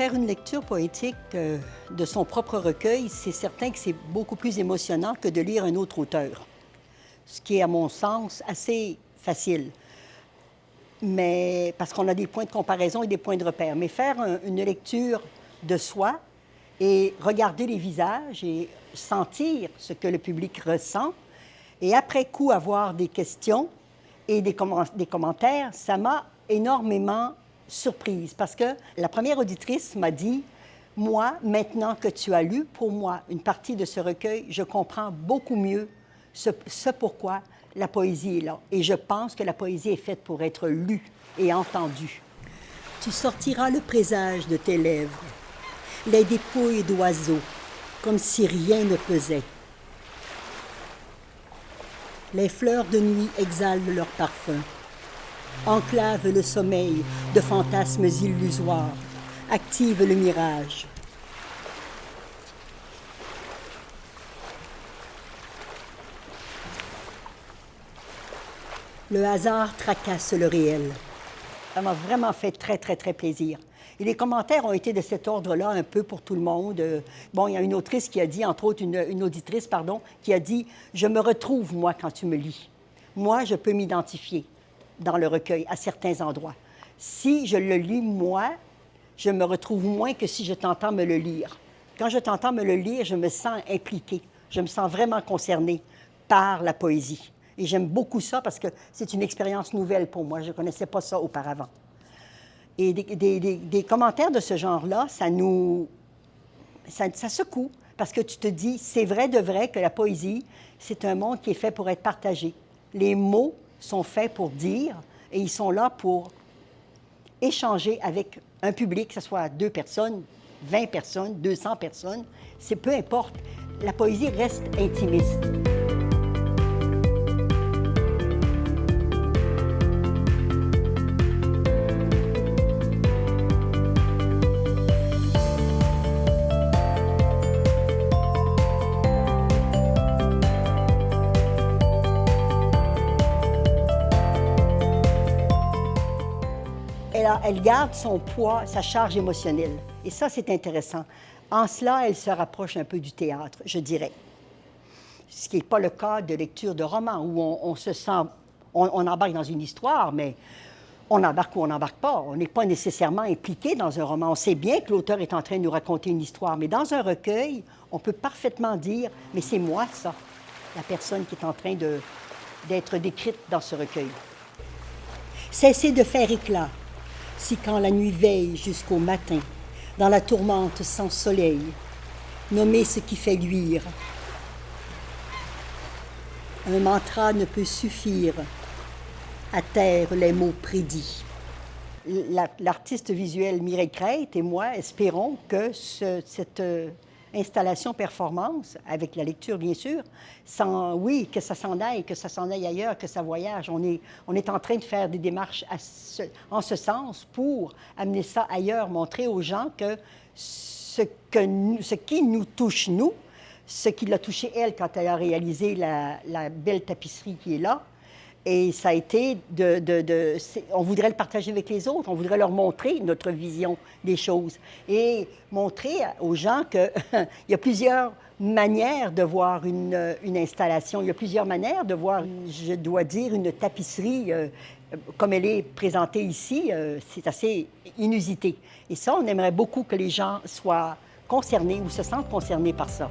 Faire une lecture poétique de son propre recueil, c'est certain que c'est beaucoup plus émotionnant que de lire un autre auteur, ce qui est, à mon sens, assez facile. Mais parce qu'on a des points de comparaison et des points de repère. Mais faire une lecture de soi et regarder les visages et sentir ce que le public ressent, et après coup avoir des questions et des commentaires, ça m'a énormément surprise. Parce que la première auditrice m'a dit, moi, maintenant que tu as lu pour moi une partie de ce recueil, je comprends beaucoup mieux ce pourquoi la poésie est là. Et je pense que la poésie est faite pour être lue et entendue. Tu sortiras le présage de tes lèvres, les dépouilles d'oiseaux, comme si rien ne pesait. Les fleurs de nuit exhalent leur parfum, enclavent le sommeil de fantasmes illusoires, activent le mirage. Le hasard tracasse le réel. Ça m'a vraiment fait très, très, très plaisir. Et les commentaires ont été de cet ordre-là un peu pour tout le monde. Bon, il y a une autrice qui a dit, entre autres une auditrice, pardon, qui a dit « Je me retrouve, moi, quand tu me lis. Moi, je peux m'identifier dans le recueil à certains endroits. Si je le lis, moi, je me retrouve moins que si je t'entends me le lire. Quand je t'entends me le lire, je me sens impliquée. Je me sens vraiment concernée par la poésie. Et j'aime beaucoup ça parce que c'est une expérience nouvelle pour moi. Je ne connaissais pas ça auparavant. Et des commentaires de ce genre-là, ça secoue. Parce que tu te dis, c'est vrai de vrai que la poésie, c'est un monde qui est fait pour être partagé. Les mots sont faits pour dire et ils sont là pour échanger avec un public, que ce soit 2 personnes, 20 personnes, 200 personnes. C'est peu importe. La poésie reste intimiste. Elle garde son poids, sa charge émotionnelle. Et ça, c'est intéressant. En cela, elle se rapproche un peu du théâtre, je dirais. Ce qui n'est pas le cas de lecture de romans, où on se sent... On embarque dans une histoire, mais on embarque ou on n'embarque pas. On n'est pas nécessairement impliqué dans un roman. On sait bien que l'auteur est en train de nous raconter une histoire, mais dans un recueil, on peut parfaitement dire « Mais c'est moi, ça, la personne qui est en train d'être décrite dans ce recueil. » Cessez de faire éclat. Si quand la nuit veille jusqu'au matin, dans la tourmente sans soleil, nommez ce qui fait luire. Un mantra ne peut suffire à taire les mots prédits. L'artiste visuel Mireille Crête et moi espérons que cette installation performance, avec la lecture bien sûr, oui, que ça s'en aille ailleurs, que ça voyage. On est en train de faire des démarches en ce sens pour amener ça ailleurs, montrer aux gens que ce qui nous touche, nous, ce qui l'a touché elle quand elle a réalisé la belle tapisserie qui est là, et ça a été on voudrait le partager avec les autres, on voudrait leur montrer notre vision des choses et montrer aux gens qu'il y a plusieurs manières de voir une installation, il y a plusieurs manières de voir, je dois dire, une tapisserie comme elle est présentée ici, c'est assez inusité. Et ça, on aimerait beaucoup que les gens soient concernés ou se sentent concernés par ça.